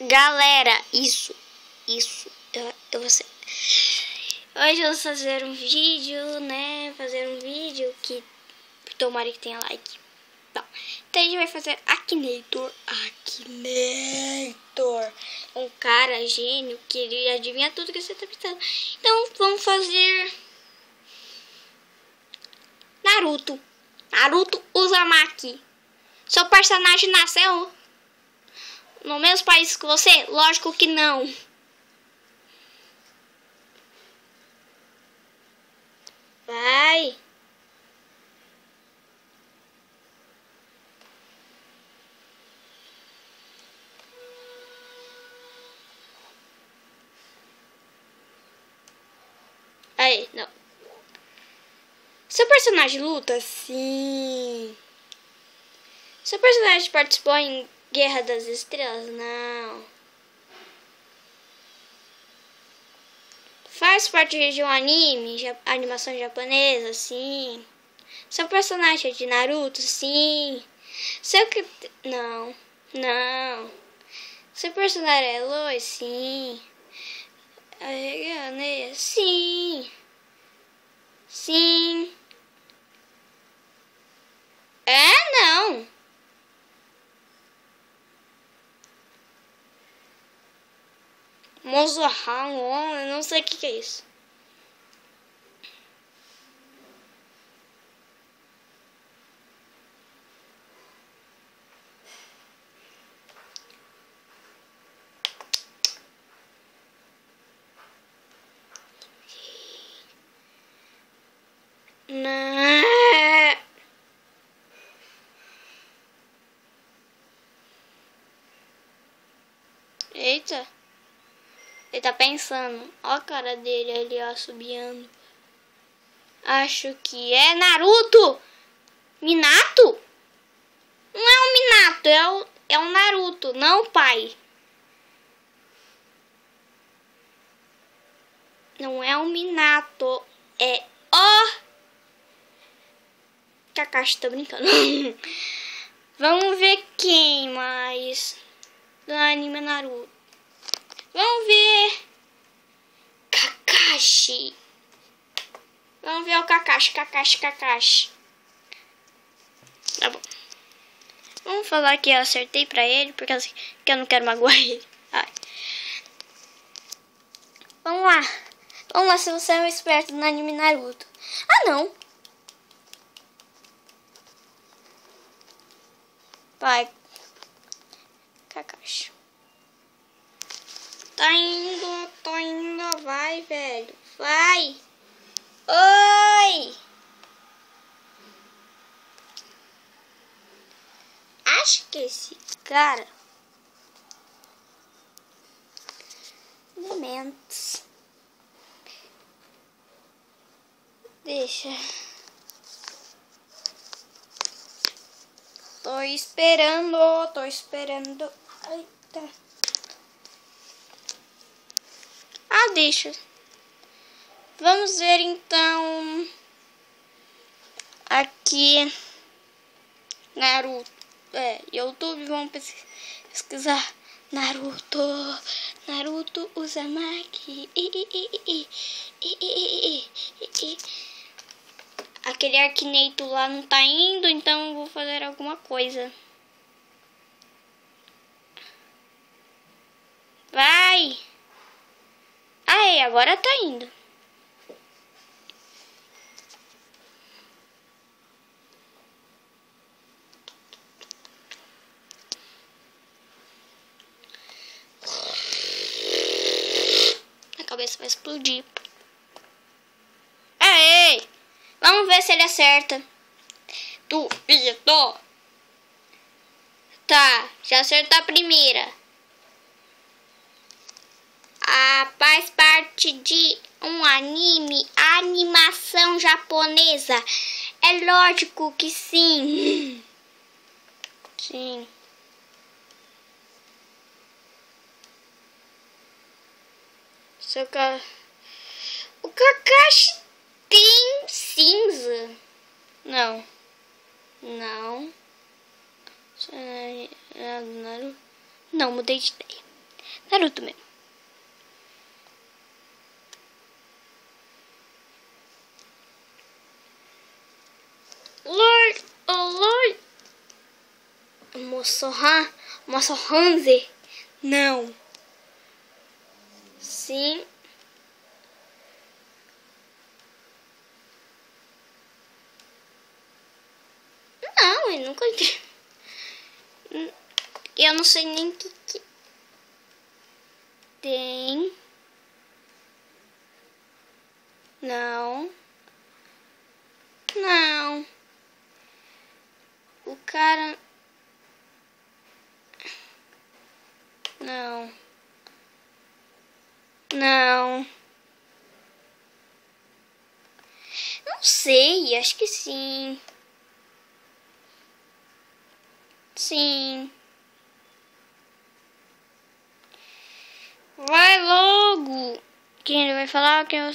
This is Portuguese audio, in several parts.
Galera, isso, eu vou ser. Hoje eu vou fazer um vídeo, né? Fazer um vídeo que tomara que tenha like. Bom, então a gente vai fazer Akinator. Um cara gênio que ele adivinha tudo que você tá pensando. Então vamos fazer Naruto Uzumaki. Seu personagem nasceu no mesmo país que você? Lógico que não. Vai. Aí, não. Seu personagem luta? Sim. Seu personagem participou em Guerra das Estrelas? Não. Faz parte de um anime, animação japonesa? Sim. Seu personagem é de Naruto? Sim. Não. Seu personagem é Lois? Sim. Sim. Não. Mozohan, eu não sei o que é isso. Não. Eita. Ele tá pensando. Ó a cara dele ali, ó, subiando. Acho que é Naruto. Minato? Não é o Minato, é o Naruto, não o pai. Não é o Minato, é o Kakashi, tô brincando. Vamos ver quem mais do anime Naruto. Vamos ver Kakashi. Vamos ver o Kakashi. Tá bom. Vamos falar que eu acertei pra ele, porque eu não quero magoar ele. Ai. Vamos lá, se você é um esperto no anime Naruto. Ah, não. Vai. Kakashi. Tá indo. Vai, velho. Vai. Oi. Acho que esse cara... Momentos. Deixa. Tô esperando. Eita. Deixa. Vamos ver então. Aqui. Naruto. YouTube, vamos pesquisar. Naruto Uzumaki. Aquele Akinator lá não tá indo, então eu vou fazer alguma coisa. Vai! Aí, agora tá indo. A cabeça vai explodir. Ei! Vamos ver se ele acerta. Duvido. Tá, já acertou a primeira. Faz parte de um anime, animação japonesa. É lógico que sim. Sim. O Kakashi tem cinza? Não. Não. Naruto. Não, mudei de ideia. Naruto mesmo. Lord, oh Lord. Moço Hanze. Não. Sim. Não, eu nunca vi. Eu não sei nem o que tem. Não. Não. O cara... Não. Não. Não sei, acho que sim. Sim. Vai logo. Quem ele vai falar? Quem eu...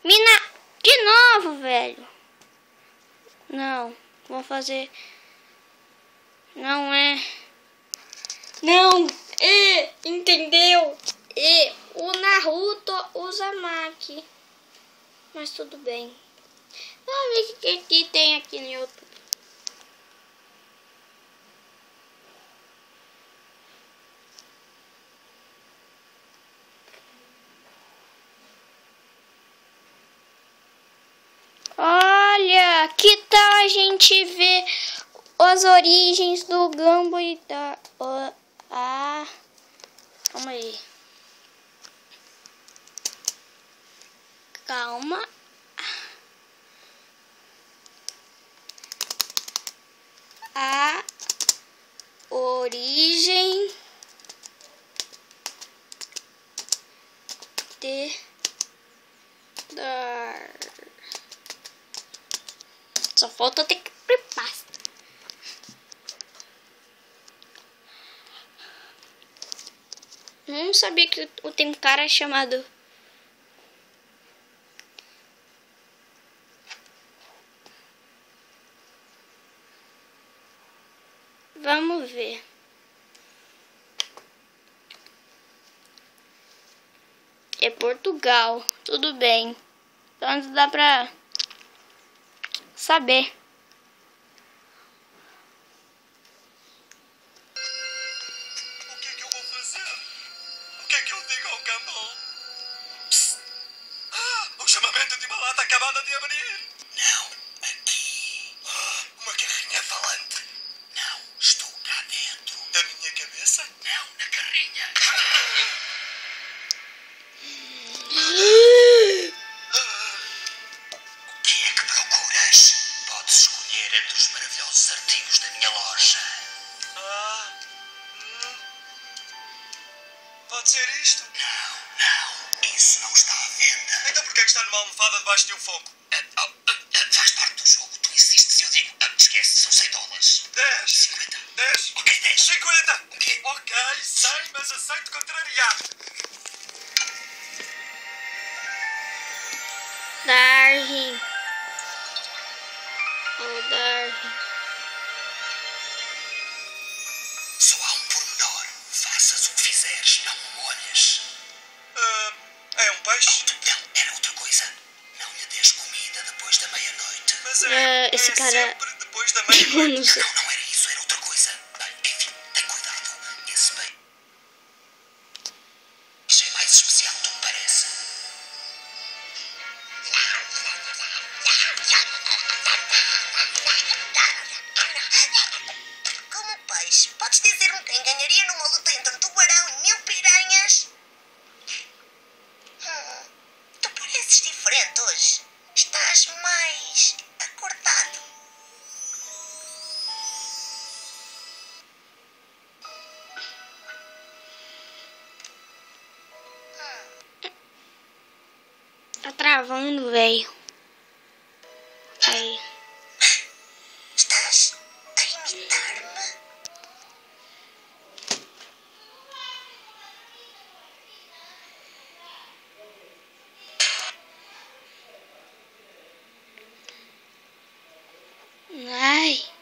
Mina! De novo, velho. Não. Vou fazer... Não é... Não. Entendeu? O Naruto usa Maki. Mas tudo bem. Vamos ver o que tem aqui no YouTube. Olha, que tal a gente ver as origens do Gumball e da... Calma aí. Calma. A origem de dar. Só falta ter que preparar. Não sabia que tem um cara chamado... Vamos ver. É Portugal. Tudo bem. Então dá pra saber. O que é que eu vou fazer? O que é que eu digo ao Gumball? Psst. O chamamento de uma lata acabada de abrir. Não, aqui. Uma carrinha falante. Não, estou cá dentro. Da minha cabeça? Não, na carrinha. O que é que procuras? Podes escolher entre os maravilhosos artigos da minha loja. Pode ser isto? Não. Isso não está à venda. Então porquê é que está numa almofada debaixo de um fogo? Faz parte do jogo. Tu insistes e eu digo. Esquece, são $100. 10. 50. 10. Ok, 10. 50. Ok. Ok, 100, mas aceito contrariar. Darwin. Oh, Darwin. Só há um pormenor. Faças o que fizeres, não me molhas. É um peixe? Não, era outra coisa. Não lhe des comida depois da meia-noite. Mas esse cara... sempre depois da meia-noite. Não sei. Não era isso, era outra coisa. Enfim, tem cuidado. Esse bem... Isso é mais especial do que parece. Como peixe, podes dizer-me quem ganharia numa luta entre um tubarão e 1000 piranhas? Tu pareces diferente hoje. Estás mais acordado. Tá travando, velho. Aí. Estás a imitar-me? Ai.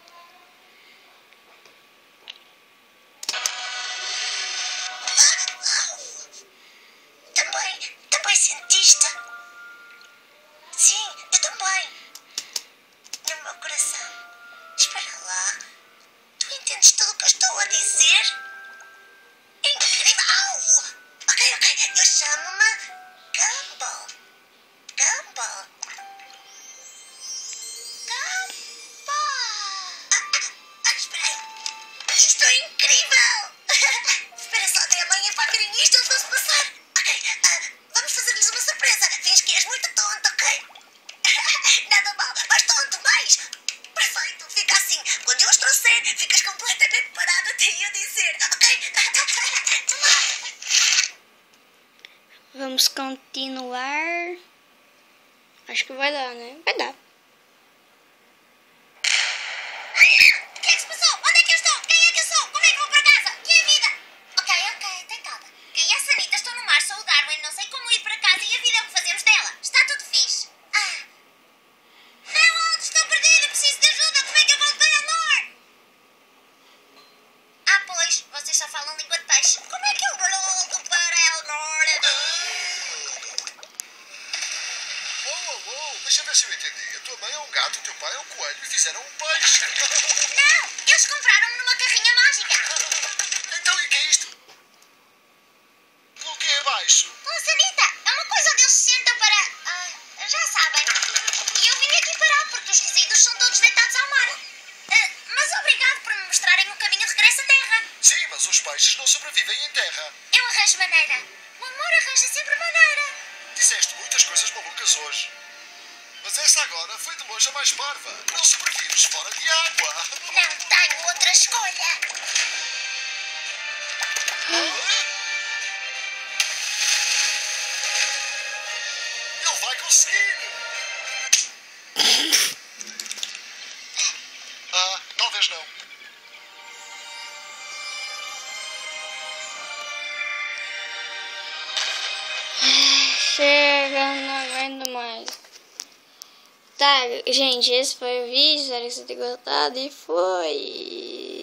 Sanditos. Perfeito, fica assim. Quando eu os trouxer, ficas completamente parado até eu dizer, ok? Vamos continuar. Acho que vai dar, né? Vai dar. O que é que se passou? Onde é que eu estou? Quem é que eu sou? Como é que vou para casa? Que é a vida? Ok, tem calma. Quem e a Sanita estão no mar, sou o Darwin, não sei como ir para casa e a vida é o que fazemos dela. Está tudo fixe. Não, Aldo, estou perdido, preciso de ajuda. Como é que eu volto para o mar? Pois, vocês só falam língua de peixe. Como é que eu volto para o norte? Deixa eu ver se eu entendi. A tua mãe é um gato, o teu pai é um coelho e fizeram um peixe. Não, eles compraram-me numa carrinha mágica. Então, e que é isto? O que é abaixo? Uma sanita, é uma coisa onde eles se sentam para... já sabem. E eu vim aqui parar porque os resíduos são todos deitados ao mar. Mas obrigado por me mostrarem o caminho de regresso à terra. Sim, mas os peixes não sobrevivem em terra. Eu arranjo maneira. O amor arranja sempre maneira. Disseste muitas coisas malucas hoje. Mas essa agora foi de longe a mais parva. Não sobrevives fora de água. Não tenho outra escolha. Ele vai conseguir. Talvez não. Chega, não aguento mais. Tá, gente, esse foi o vídeo. Espero que vocês tenham gostado e foi.